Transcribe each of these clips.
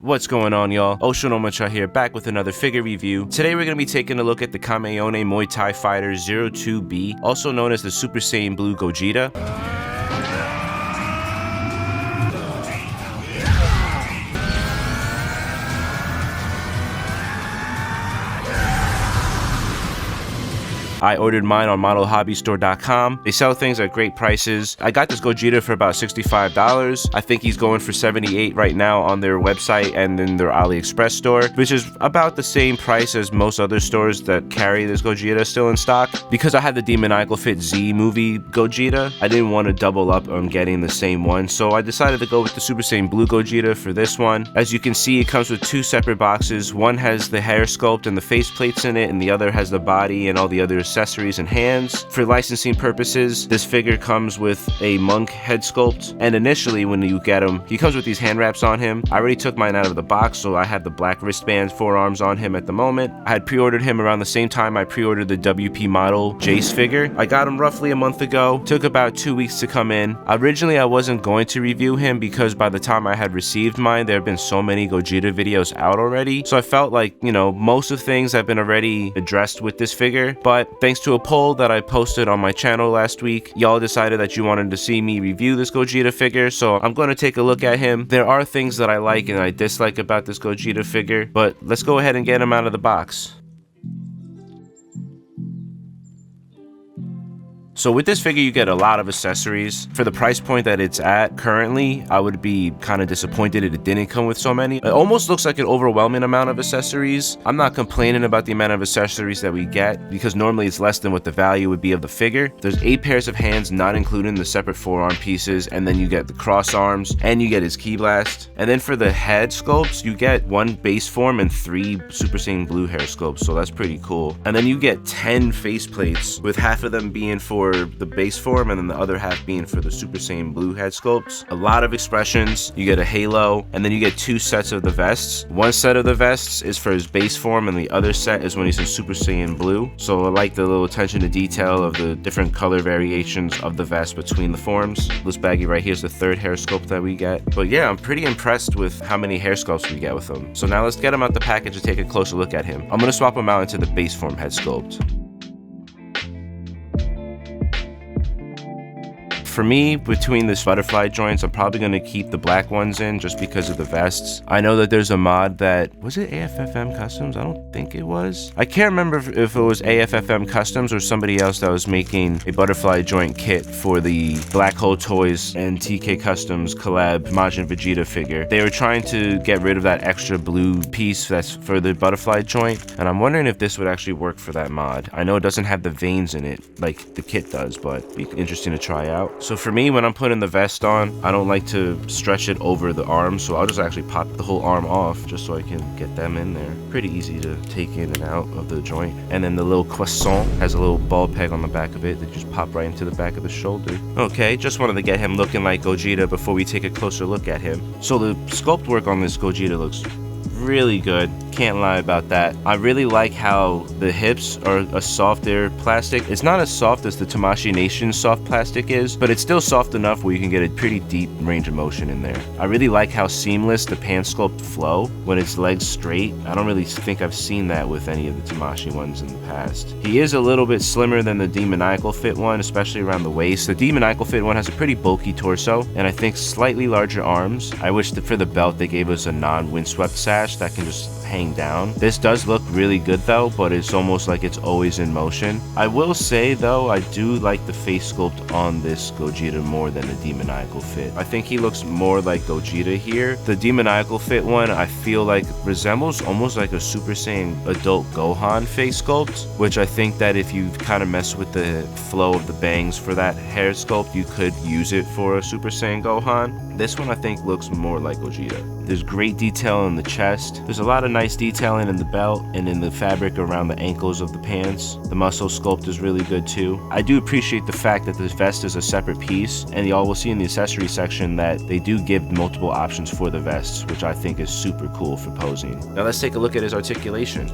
What's going on, y'all? Omocha here, back with another figure review. Today we're going to be taking a look at the Kamione Muay Thai Fighter 02B, also known as the Super Saiyan Blue Gogeta. I ordered mine on modelhobbystore.com. They sell things at great prices. I got this Gogeta for about $65. I think he's going for $78 right now on their website and in their AliExpress store, which is about the same price as most other stores that carry this Gogeta still in stock. Because I had the Demoniacal Fit Z movie Gogeta, I didn't want to double up on getting the same one, so I decided to go with the Super Saiyan Blue Gogeta for this one. As you can see, it comes with two separate boxes. One has the hair sculpt and the face plates in it, and the other has the body and all the other accessories and hands. For licensing purposes, this figure comes with a monk head sculpt, and initially when you get him, he comes with these hand wraps on him. I already took mine out of the box, so I have the black wristband forearms on him at the moment. I had pre-ordered him around the same time I pre-ordered the WP model Jace figure. I got him roughly a month ago. Took about 2 weeks to come in. Originally I wasn't going to review him because by the time I had received mine, there have been so many Gogeta videos out already, so I felt like, you know, most of things have been already addressed with this figure. But thanks to a poll that I posted on my channel last week, y'all decided that you wanted to see me review this Gogeta figure, so I'm going to take a look at him. There are things that I like and I dislike about this Gogeta figure, but let's go ahead and get him out of the box. So with this figure, you get a lot of accessories. For the price point that it's at currently, I would be kind of disappointed if it didn't come with so many. It almost looks like an overwhelming amount of accessories. I'm not complaining about the amount of accessories that we get, because normally it's less than what the value would be of the figure. There's 8 pairs of hands, not including the separate forearm pieces, and then you get the cross arms, and you get his ki blast. And then for the head sculpts, you get 1 base form and 3 Super Saiyan Blue hair sculpts, so that's pretty cool. And then you get 10 face plates, with half of them being for the base form and then the other half being for the Super Saiyan Blue head sculpts. A lot of expressions. You get a halo, and then you get 2 sets of the vests. One set of the vests is for his base form, and the other set is when he's in Super Saiyan Blue. So I like the little attention to detail of the different color variations of the vest between the forms. This baggy right here is the 3rd hair sculpt that we get. But yeah, I'm pretty impressed with how many hair sculpts we get with him. So now let's get him out the package and take a closer look at him. I'm going to swap him out into the base form head sculpt. For me, between this butterfly joints, I'm probably going to keep the black ones in just because of the vests. I know that there's a mod that, was it AFFM Customs? I don't think it was. I can't remember if it was AFFM Customs or somebody else that was making a butterfly joint kit for the Black Hole Toys and TK Customs collab Majin Vegeta figure. They were trying to get rid of that extra blue piece that's for the butterfly joint, and I'm wondering if this would actually work for that mod. I know it doesn't have the veins in it like the kit does, but it'd be interesting to try out. So for me, when I'm putting the vest on, I don't like to stretch it over the arm, so I'll just actually pop the whole arm off just so I can get them in there. Pretty easy to take in and out of the joint. And then the little croissant has a little ball peg on the back of it that just pop right into the back of the shoulder. Okay, just wanted to get him looking like Gogeta before we take a closer look at him. So the sculpt work on this Gogeta looks really good, can't lie about that. I really like how the hips are a softer plastic. It's not as soft as the Tamashii Nation soft plastic is, but it's still soft enough where you can get a pretty deep range of motion in there. I really like how seamless the pants sculpt flow when it's legs straight. I don't really think I've seen that with any of the Tamashii ones in the past. He is a little bit slimmer than the Demoniacal Fit one, especially around the waist. The Demoniacal Fit one has a pretty bulky torso and I think slightly larger arms. I wish that for the belt they gave us a non-windswept sash that can just hang down. This does look really good though, but it's almost like it's always in motion. I will say though, I do like the face sculpt on this Gogeta more than the Demoniacal Fit. I think he looks more like Gogeta here. The Demoniacal Fit one I feel like resembles almost like a Super Saiyan adult Gohan face sculpt, which I think that if you kind of mess with the flow of the bangs for that hair sculpt, you could use it for a Super Saiyan Gohan. This one I think looks more like Gogeta. There's great detail in the chest. There's a lot of nice detailing in the belt and in the fabric around the ankles of the pants. The muscle sculpt is really good too. I do appreciate the fact that this vest is a separate piece, and y'all will see in the accessory section that they do give multiple options for the vests, which I think is super cool for posing. Now let's take a look at his articulation.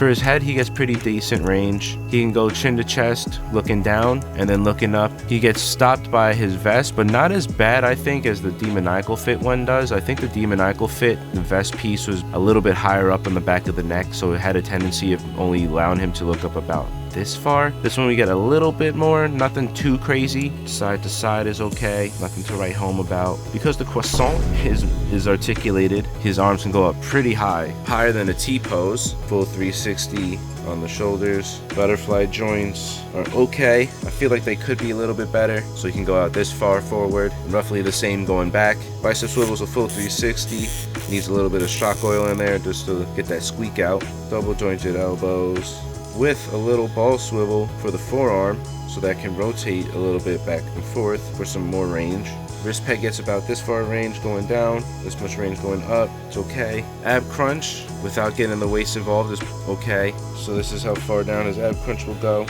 For his head, he gets pretty decent range. He can go chin to chest, looking down, and then looking up. He gets stopped by his vest, but not as bad, I think, as the demoniacal fit one does. I think the demoniacal fit, the vest piece was a little bit higher up on the back of the neck, so it had a tendency of only allowing him to look up about this far. This one we get a little bit more, nothing too crazy. Side to side is okay, nothing to write home about. Because the croissant is articulated, his arms can go up pretty high, higher than a T-pose. Full 360 on the shoulders. Butterfly joints are okay. I feel like they could be a little bit better, so he can go out this far forward, roughly the same going back. Bicep swivels a full 360. Needs a little bit of shock oil in there just to get that squeak out. Double jointed elbows with a little ball swivel for the forearm, so that can rotate a little bit back and forth for some more range. Wrist peg gets about this far range going down, this much range going up, it's okay. Ab crunch, without getting the waist involved, is okay. So this is how far down his ab crunch will go.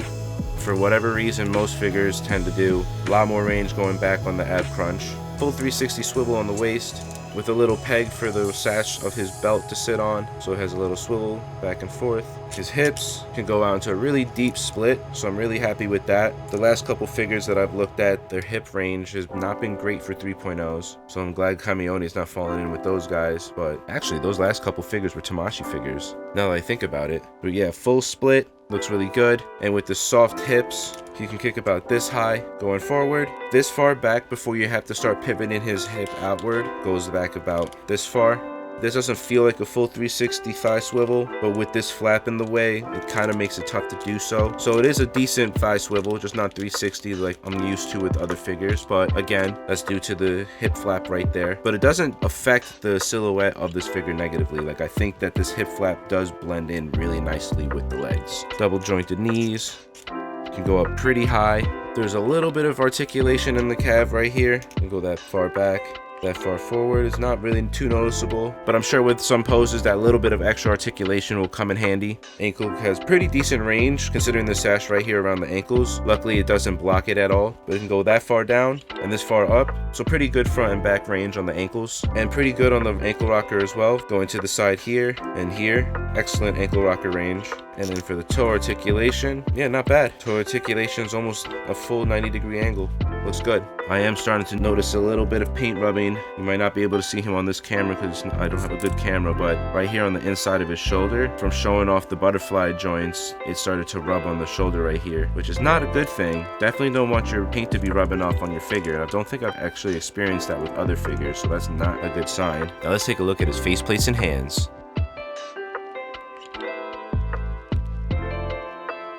For whatever reason, most figures tend to do a lot more range going back on the ab crunch. Full 360 swivel on the waist, with a little peg for the sash of his belt to sit on, so it has a little swivel back and forth. His hips can go out into a really deep split, so I'm really happy with that. The last couple figures that I've looked at, their hip range has not been great for 3.0s, so I'm glad Kamione is not falling in with those guys. But actually, those last couple figures were Tamashii figures, now that I think about it. But yeah, full split, looks really good. And with the soft hips, he can kick about this high going forward. This far back before you have to start pivoting his hip outward, goes back about this far. This doesn't feel like a full 360 thigh swivel, but with this flap in the way, it kind of makes it tough to do so. So it is a decent thigh swivel, just not 360 like I'm used to with other figures. But again, that's due to the hip flap right there. But it doesn't affect the silhouette of this figure negatively. Like, I think that this hip flap does blend in really nicely with the legs. Double jointed knees, can go up pretty high. There's a little bit of articulation in the calf right here. Can go that far back, that far forward. Is not really too noticeable, but I'm sure with some poses that little bit of extra articulation will come in handy. Ankle has pretty decent range considering the sash right here around the ankles. Luckily it doesn't block it at all, but it can go that far down and this far up, so pretty good front and back range on the ankles, and pretty good on the ankle rocker as well, going to the side here and here. Excellent ankle rocker range. And then for the toe articulation, yeah, not bad. Toe articulation is almost a full 90-degree angle. Looks good. I am starting to notice a little bit of paint rubbing. You might not be able to see him on this camera because I don't have a good camera, but right here on the inside of his shoulder, from showing off the butterfly joints, it started to rub on the shoulder right here, which is not a good thing. Definitely don't want your paint to be rubbing off on your figure. I don't think I've actually experienced that with other figures, so that's not a good sign. Now let's take a look at his faceplates and hands.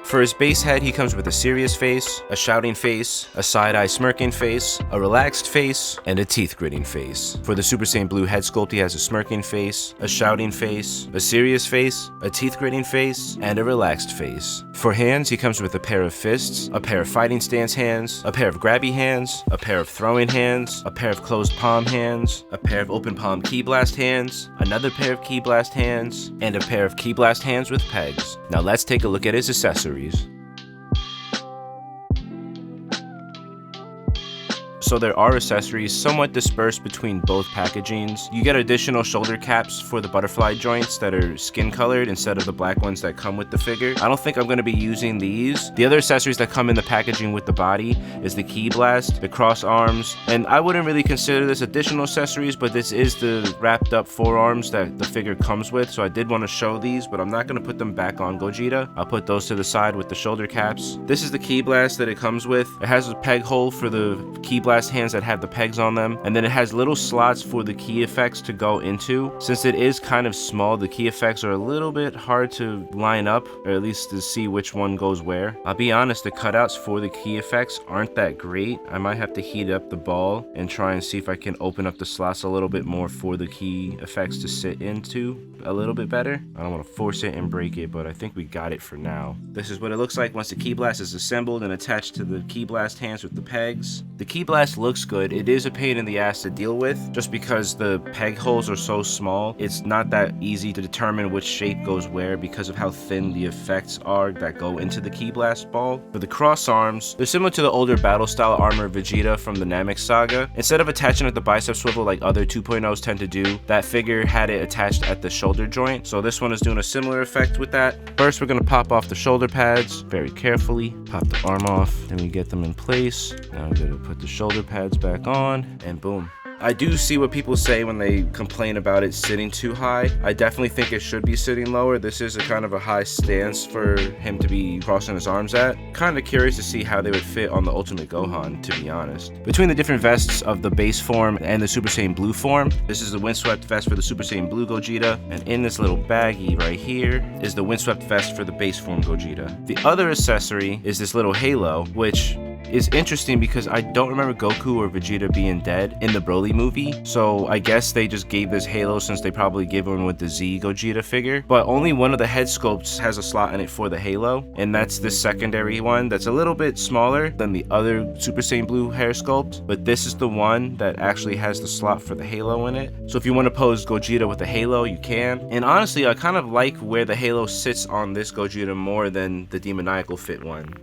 For his base head, he comes with a serious face, a shouting face, a side-eye smirking face, a relaxed face, and a teeth-gritting face. For the Super Saiyan Blue head sculpt, he has a smirking face, a shouting face, a serious face, a teeth-gritting face, and a relaxed face. For hands, he comes with a pair of fists, a pair of fighting stance hands, a pair of grabby hands, a pair of throwing hands, a pair of closed palm hands, a pair of open palm key blast hands, another pair of key blast hands, and a pair of key blast hands with pegs. Now let's take a look at his accessories. So there are accessories somewhat dispersed between both packagings. You get additional shoulder caps for the butterfly joints that are skin colored instead of the black ones that come with the figure. I don't think I'm going to be using these. The other accessories that come in the packaging with the body is the key blast, the cross arms, and I wouldn't really consider this additional accessories, but this is the wrapped up forearms that the figure comes with, so I did want to show these, but I'm not going to put them back on Gogeta. I'll put those to the side with the shoulder caps. This is the key blast that it comes with. It has a peg hole for the key blast hands that have the pegs on them, and then it has little slots for the key effects to go into. Since it is kind of small, the key effects are a little bit hard to line up, or at least to see which one goes where. I'll be honest, the cutouts for the key effects aren't that great. I might have to heat up the ball and try and see if I can open up the slots a little bit more for the key effects to sit into a little bit better. I don't want to force it and break it, but I think we got it for now. This is what it looks like once the key blast is assembled and attached to the key blast hands with the pegs. The key blast vest looks good. It is a pain in the ass to deal with just because the peg holes are so small. It's not that easy to determine which shape goes where because of how thin the effects are that go into the Ki Blast ball. For the cross arms, they're similar to the older battle style armor of Vegeta from the Namek saga. Instead of attaching at the bicep swivel like other 2.0s tend to do, that figure had it attached at the shoulder joint. So this one is doing a similar effect with that. First, we're gonna pop off the shoulder pads very carefully. Pop the arm off, then we get them in place. Now I'm gonna put the shoulder pads back on, and boom. I do see what people say when they complain about it sitting too high. I definitely think it should be sitting lower. This is a kind of a high stance for him to be crossing his arms at. Kind of curious to see how they would fit on the Ultimate Gohan, to be honest. Between the different vests of the base form and the Super Saiyan Blue form, this is the windswept vest for the Super Saiyan Blue Gogeta, and in this little baggie right here is the windswept vest for the base form Gogeta. The other accessory is this little halo, which is interesting because I don't remember Goku or Vegeta being dead in the Broly movie, so I guess they just gave this halo since they probably gave one with the Z Gogeta figure. But only one of the head sculpts has a slot in it for the halo, and that's this secondary one that's a little bit smaller than the other Super Saiyan Blue hair sculpt, but this is the one that actually has the slot for the halo in it. So if you want to pose Gogeta with a halo, you can. And honestly, I kind of like where the halo sits on this Gogeta more than the Demoniacal Fit one.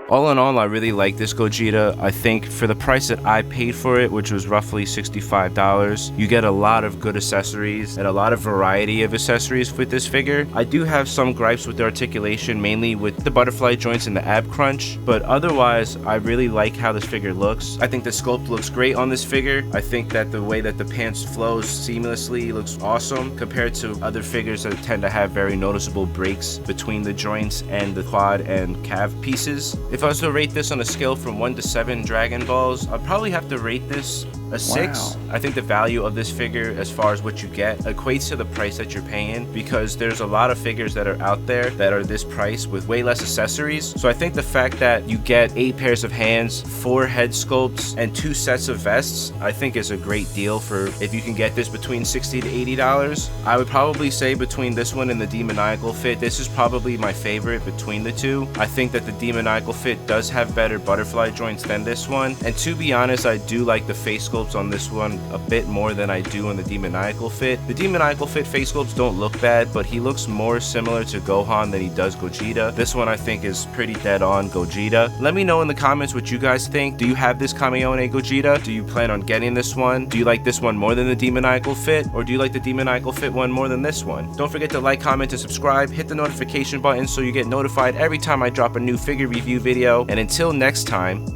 All in all, I really like this Gogeta. I think for the price that I paid for it, which was roughly $65, you get a lot of good accessories and a lot of variety of accessories with this figure. I do have some gripes with the articulation, mainly with the butterfly joints and the ab crunch, but otherwise, I really like how this figure looks. I think the sculpt looks great on this figure. I think that the way that the pants flows seamlessly looks awesome compared to other figures that tend to have very noticeable breaks between the joints and the quad and calf pieces. If I was to rate this on a scale from 1 to 7 Dragon Balls, I'd probably have to rate this a 6. Wow. I think the value of this figure as far as what you get equates to the price that you're paying, because there's a lot of figures that are out there that are this price with way less accessories. So I think the fact that you get 8 pairs of hands, 4 head sculpts, and 2 sets of vests, I think is a great deal for if you can get this between $60 to $80. I would probably say between this one and the Demoniacal Fit, this is probably my favorite between the two. I think that the Demoniacal Fit does have better butterfly joints than this one, and to be honest, I do like the face sculpts on this one a bit more than I do on the Demoniacal Fit. The Demoniacal Fit face sculpts don't look bad, but he looks more similar to Gohan than he does Gogeta. This one I think is pretty dead on Gogeta. Let me know in the comments what you guys think. Do you have this Kamione Gogeta? Do you plan on getting this one? Do you like this one more than the Demoniacal Fit, or do you like the Demoniacal Fit one more than this one? Don't forget to like, comment, and subscribe. Hit the notification button so you get notified every time I drop a new figure review video. And until next time,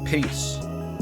peace.